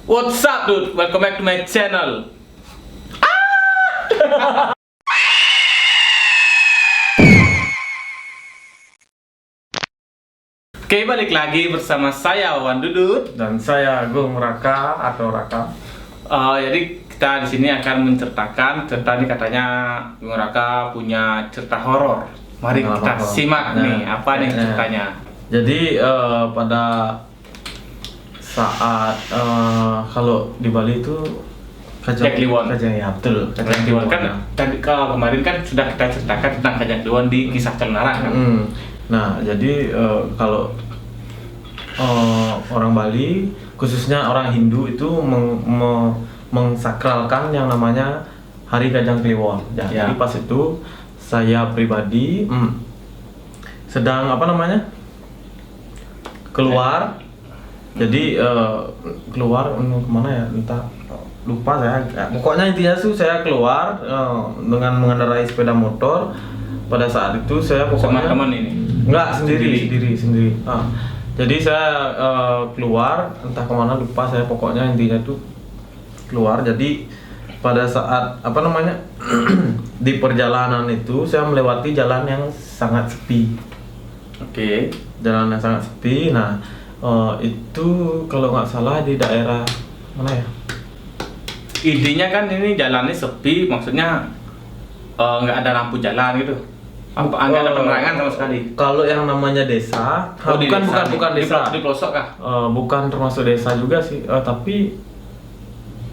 What's up, dude? Welcome back to my channel. Oke, balik lagi bersama saya Wan Dudut Dan saya Agung Raka atau Raka. Jadi kita di sini akan menceritakan cerita ini, katanya Gung Raka punya cerita horor. Mari kita simak nih apa nih ceritanya. Jadi pada saat kalau di Bali itu Kajang Kliwon. Ya betul. Kajang Kliwon kan tadi kemarin kan sudah kita ceritakan tentang Kajang Kliwon di kisah Celnara kan. Nah, jadi kalau orang Bali, khususnya orang Hindu itu mengsakralkan yang namanya Hari Kajang Kliwon. Jadi pas itu saya pribadi sedang keluar. Jadi keluar kemana ya? Entah, lupa saya. Pokoknya intinya tuh saya keluar dengan mengendarai sepeda motor. Pada saat itu saya pokoknya Sama teman ini? Enggak, sendiri. Jadi saya keluar, entah kemana lupa saya, pokoknya intinya tuh keluar. Jadi pada saat di perjalanan itu saya melewati jalan yang sangat sepi. Oke. Jalan yang sangat sepi. Nah, itu kalau nggak salah di daerah mana ya? Intinya kan ini jalannya sepi, maksudnya nggak ada lampu jalan gitu. Apa nggak ada penerangan sama sekali? Kalau yang namanya desa, bukan desa. Di pelosok kah? Bukan termasuk desa juga sih, tapi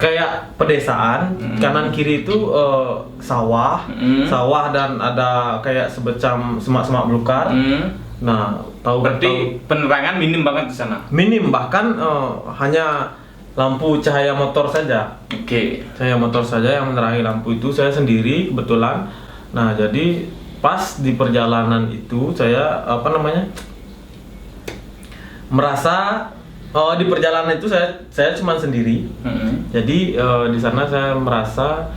kayak pedesaan. Kanan kiri itu sawah, dan ada kayak sebecam semak-semak belukar. Nah, berarti penerangan minim banget di sana. Minim, bahkan hanya lampu cahaya motor saja. Oke. Cahaya motor saja yang menerangi lampu itu. Saya sendiri kebetulan. Nah, jadi pas di perjalanan itu saya merasa di perjalanan itu saya cuma sendiri. Jadi di sana saya merasa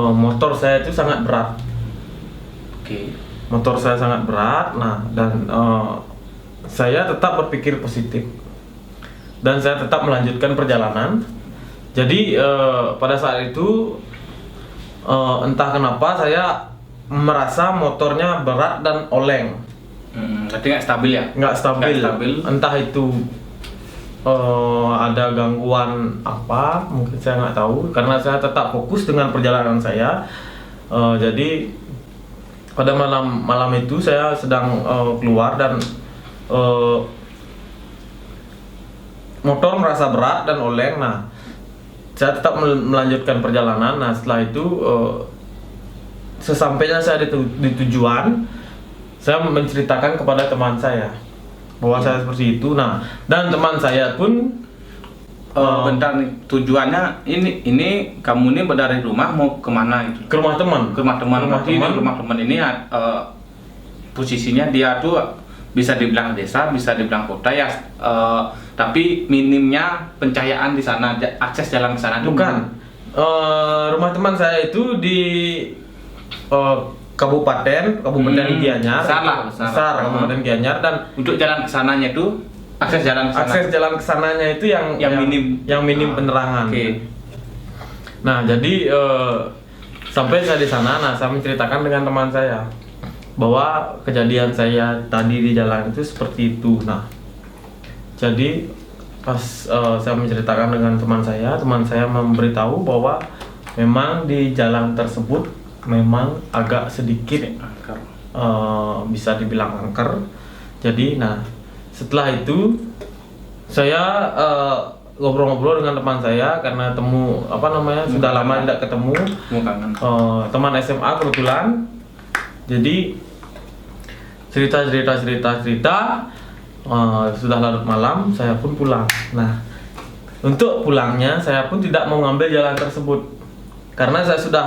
motor saya itu sangat berat. Oke. Motor saya sangat berat. Nah, dan saya tetap berpikir positif dan saya tetap melanjutkan perjalanan. Jadi pada saat itu entah kenapa saya merasa motornya berat dan oleng. Berarti nggak stabil ya? Nggak stabil. Entah itu ada gangguan apa, mungkin saya nggak tahu, karena saya tetap fokus dengan perjalanan saya. Jadi pada malam itu saya sedang keluar dan motor merasa berat dan oleng. Nah, saya tetap melanjutkan perjalanan. Nah, setelah itu sesampainya saya di tujuan, saya menceritakan kepada teman saya bahwa saya seperti itu. Nah, dan teman saya pun bentar nih, tujuannya ini kamu ini dari rumah mau kemana gitu? Ke rumah teman. Rumah teman ini posisinya dia tuh bisa dibilang desa, bisa dibilang kota ya, tapi minimnya pencahayaan di sana, akses jalan ke sana. Bukan. Rumah teman saya itu di Kabupaten Gianyar. Besar Kabupaten Gianyar, dan untuk jalan kesananya itu akses jalan kesananya itu yang minim penerangan. Okay. Nah, jadi sampai saya di sana, nah saya menceritakan dengan teman saya bahwa kejadian saya tadi di jalan itu seperti itu. Nah, jadi pas saya menceritakan dengan teman saya memberitahu bahwa memang di jalan tersebut memang agak sedikit bisa dibilang angker. Jadi, nah setelah itu saya ngobrol-ngobrol dengan teman saya karena sudah lama tidak ketemu. Teman SMA kebetulan. Jadi cerita sudah larut malam, saya pun pulang. Nah, untuk pulangnya saya pun tidak mau ngambil jalan tersebut karena saya sudah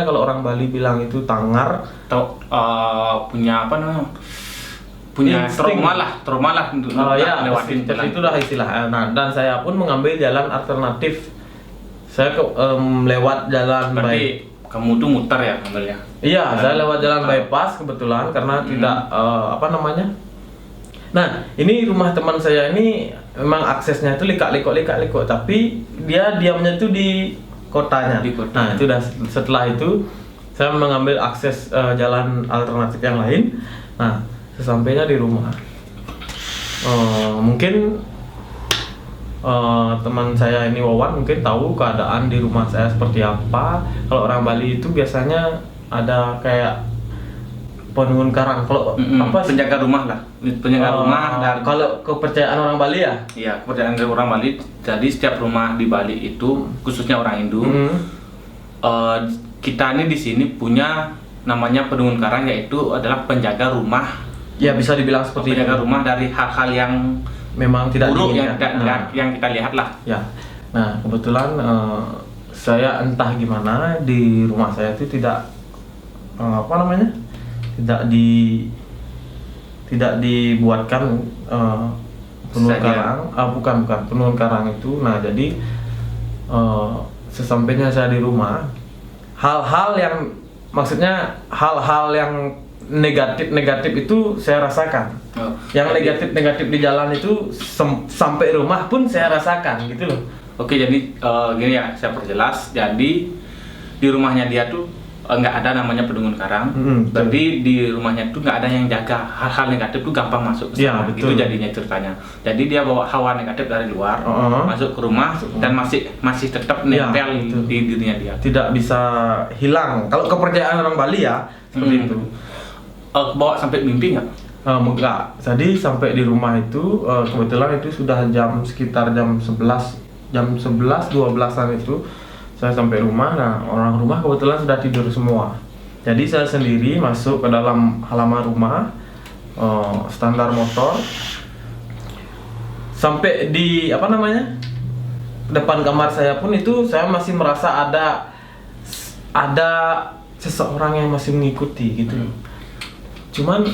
kalau orang Bali bilang itu tangar, atau punya trauma lah untuk lewatin jalan. Itulah istilah. Nah, dan saya pun mengambil jalan alternatif. Saya lewat jalan baik. Kamu tuh muter ya ngambilnya? Iya, saya lewat jalan bypass kebetulan karena tidak Nah, ini rumah teman saya ini memang aksesnya itu likak-likok, tapi dia diamnya itu di kotanya. Di kota. Nah, itu setelah itu saya mengambil akses jalan alternatif yang lain. Nah, sesampainya di rumah, mungkin teman saya ini Wawan mungkin tahu keadaan di rumah saya seperti apa. Kalau orang Bali itu biasanya ada kayak penghuni karang, kalau penjaga rumah lah, penjaga rumah. Dan kalau kepercayaan orang Bali ya? Iya, kepercayaan dari orang Bali. Jadi setiap rumah di Bali itu, khususnya orang Hindu, kita ini di sini punya namanya penghuni karang, yaitu adalah penjaga rumah. Ya, bisa dibilang seperti penjaga rumah dari hal-hal yang memang tidak buruk diinginkan. yang kita lihat lah. Ya. Nah, kebetulan saya entah gimana di rumah saya itu tidak tidak dibuatkan penghuni karang, bukan penghuni karang itu. Nah, jadi sesampainya saya di rumah, hal-hal yang negatif itu saya rasakan. Yang negatif di jalan itu sampai rumah pun saya rasakan gitu loh. Oke, jadi gini ya, saya perjelas. Jadi di rumahnya dia tuh nggak ada namanya penghuni karang. Berarti di rumahnya tuh nggak ada yang jaga. Hal-hal negatif tuh gampang masuk ke sana. Begitu jadinya ceritanya. Jadi dia bawa hawa negatif dari luar, masuk ke rumah, dan masih tetap nempel di dirinya dia. Tidak bisa hilang. Kalau kepercayaan orang Bali ya seperti itu. Bawa sampai mimpi nggak? Enggak. Jadi sampai di rumah itu kebetulan itu sudah sekitar jam 11-12an itu saya sampai rumah. Nah, orang rumah kebetulan sudah tidur semua. Jadi saya sendiri masuk ke dalam halaman rumah, standar motor, sampai di depan kamar saya pun itu saya masih merasa ada seseorang yang masih mengikuti gitu. Cuman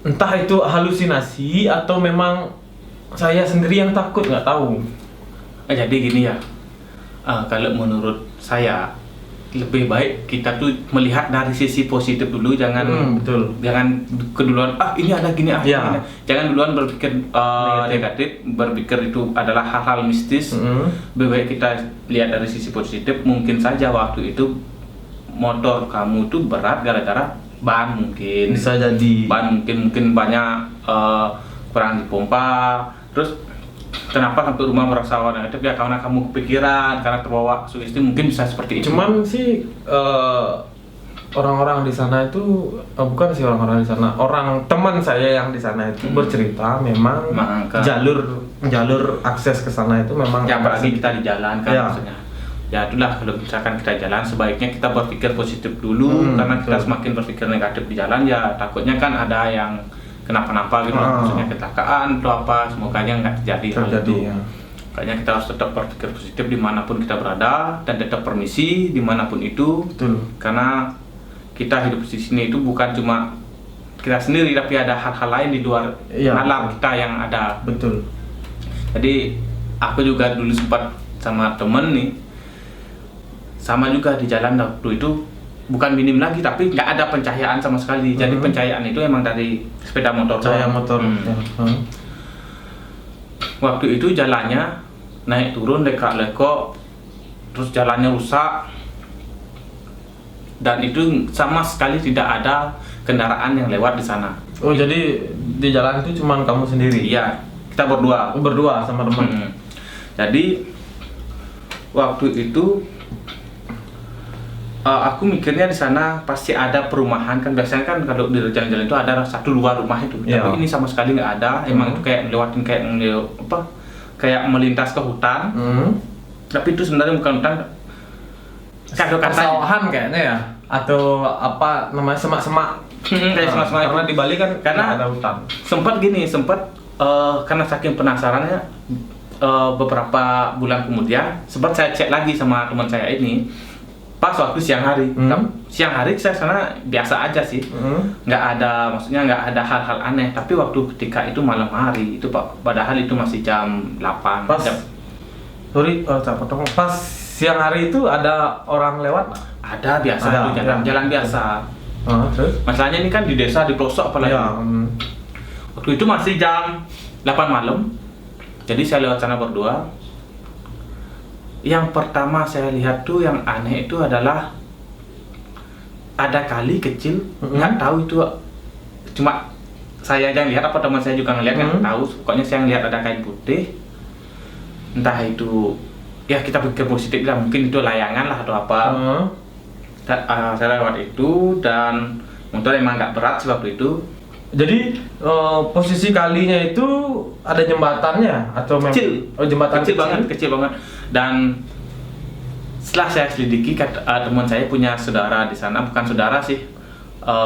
entah itu halusinasi atau memang saya sendiri yang takut, nggak tahu. Jadi gini ya, kalau menurut saya lebih baik kita tuh melihat dari sisi positif dulu, jangan keduluan ini ada gini gini. Jangan duluan berpikir negatif, berpikir itu adalah hal-hal mistis. Lebih baik kita lihat dari sisi positif. Mungkin saja waktu itu motor kamu tuh berat gara-gara ban, mungkin bisa jadi ban, mungkin banyak kurang dipompa. Terus kenapa sampai rumah merasa negatif ya, karena kamu kepikiran, karena terbawa sugesti, mungkin bisa seperti itu. Cuman sih orang-orang di sana itu bukan sih orang-orang di sana, orang teman saya yang di sana itu bercerita memang jalur akses ke sana itu memang ya, apalagi kita di jalan kan, maksudnya. Ya itulah, kalau misalkan kita jalan sebaiknya kita berpikir positif dulu, karena kita semakin berpikir negatif di jalan ya takutnya kan ada yang kenapa-napa gitu, maksudnya kecelakaan atau apa, semoga nggak terjadi hal itu. Makanya kita harus tetap berpikir positif dimanapun kita berada, dan tetap permisi dimanapun itu. Karena kita hidup di sini itu bukan cuma kita sendiri, tapi ada hal-hal lain di luar nalar kita yang ada. Jadi aku juga dulu sempat sama temen nih, sama juga di jalan waktu itu, bukan minim lagi tapi nggak ada pencahayaan sama sekali. Jadi pencahayaan itu emang dari sepeda motor. Waktu itu jalannya naik turun, lekak-lekok, terus jalannya rusak, dan itu sama sekali tidak ada kendaraan yang lewat di sana. Oh, jadi di jalan itu cuma kamu sendiri? Iya, kita berdua sama teman. Jadi waktu itu aku mikirnya di sana pasti ada perumahan kan, biasanya kan kalau di jalan-jalan itu ada satu dua rumah itu, tapi ini sama sekali nggak ada. Emang itu kayak ngelewatin kayak melintas ke hutan, tapi itu sebenarnya bukan hutan, persawahan kayaknya ya, atau apa namanya, semak-semak. Kayak semak-semak, karena di Bali kan karena ada hutan. Sempat karena saking penasarannya, beberapa bulan kemudian sempat saya cek lagi sama teman saya ini. Pas waktu siang hari, siang hari saya sana biasa aja sih, nggak ada hal-hal aneh. Tapi waktu ketika itu malam hari itu padahal itu masih jam 8. Pas siang hari itu ada orang lewat? Ada, biasa, jalan biasa. Terus? Masalahnya ini kan di desa, di pelosok apalagi. Waktu itu masih jam 8 malam. Jadi saya lewat sana berdua. Yang pertama saya lihat tuh yang aneh itu adalah ada kali kecil, nggak tahu itu cuma saya yang lihat apa teman saya juga ngeliat, nggak tahu. Pokoknya saya ngeliat ada kain putih. Entah itu ya kita pikir positif lah, mungkin itu layangan lah atau apa. Saya lewat itu dan motor emang nggak berat sih waktu itu. Jadi posisi kalinya itu ada jembatannya atau kecil? Jembatan kecil banget. Dan setelah saya selidiki, teman saya punya saudara di sana, bukan saudara sih,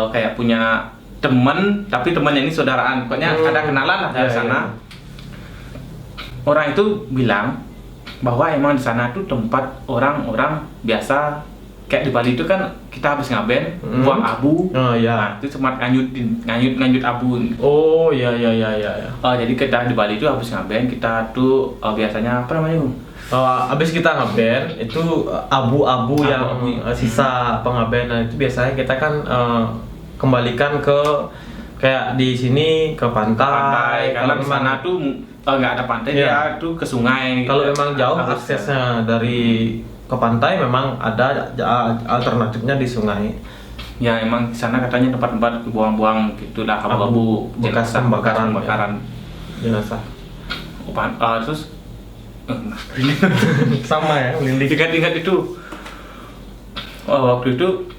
kayak punya teman, tapi temannya ini saudaraan. Pokoknya ada kenalan lah dari sana. Orang itu bilang bahwa emang di sana tuh tempat orang-orang biasa. Kayak di Bali itu kan kita habis ngaben, buang abu. Nah, itu cuma nganyut abu. Oh iya. Jadi kita di Bali itu habis ngaben, kita tuh biasanya apa namanya? Habis kita ngaben itu abu-abu yang sisa pengabenan itu biasanya kita kan kembalikan ke kayak di sini ke pantai. Karena di sana tuh nggak ada pantai, ya tuh ke sungai. Kalau memang jauh aksesnya dari ke pantai, memang ada alternatifnya di sungai. Ya emang di sana katanya tempat-tempat buang-buang gitulah abu-abu bekas pembakaran jenazah. Terus sama ya, melindungi. Ingat itu. Waktu itu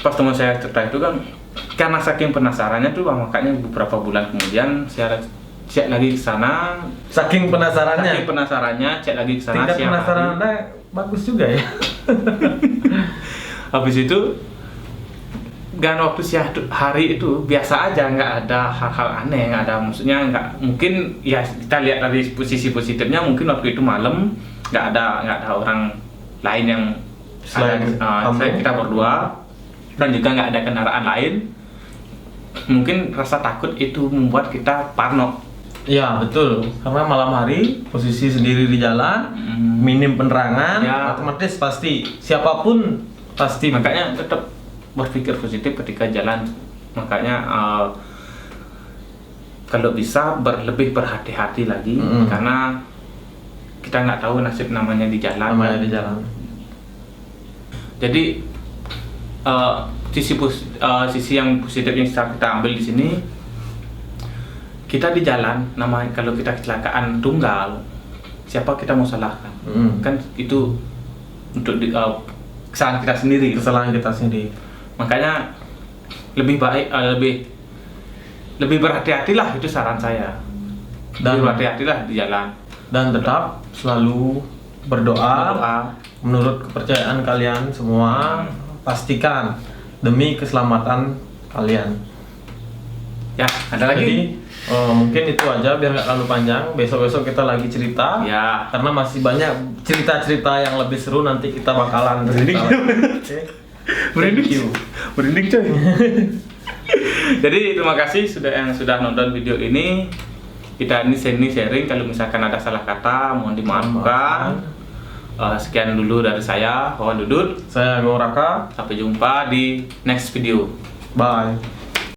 pas teman saya cerita itu kan, karena saking penasarannya tuh, makanya beberapa bulan kemudian saya cek lagi ke sana. Saking penasarannya, cek lagi ke sana. Tingkat penasaran Anda bagus juga ya. Habis itu dan waktu hari itu biasa aja, nggak ada hal-hal aneh, nggak ada, maksudnya nggak, mungkin ya kita lihat dari sisi positifnya, mungkin waktu itu malam nggak ada orang lain yang selain kita berdua, dan juga nggak ada kendaraan lain. Mungkin rasa takut itu membuat kita parno. Ya betul, karena malam hari posisi sendiri di jalan, minim penerangan, otomatis pasti siapapun pasti. Makanya tetap berpikir positif ketika jalan. Makanya kalau bisa lebih berhati-hati lagi, karena kita nggak tahu nasib namanya di jalan. Jadi sisi yang positif yang kita ambil di sini, kita di jalan, namanya kalau kita kecelakaan tunggal, siapa kita mau salahkan? Kan itu untuk kesalahan kita sendiri. Makanya lebih baik, lebih berhati-hatilah, itu saran saya. Dan berhati-hatilah di jalan. Dan tetap selalu berdoa. Menurut kepercayaan kalian semua, pastikan demi keselamatan kalian. Ya, ada lagi. Jadi, mungkin itu aja biar nggak terlalu panjang. Besok-besok kita lagi cerita. Ya. Karena masih banyak cerita-cerita yang lebih seru, nanti kita bakalan cerita. Merinding coy. Jadi terima kasih yang sudah nonton video ini. Kita ini sharing, kalau misalkan ada salah kata mohon dimaafkan. Sekian dulu dari saya, Wawan Dudut. Saya Ngoraka. Sampai jumpa di next video. Bye.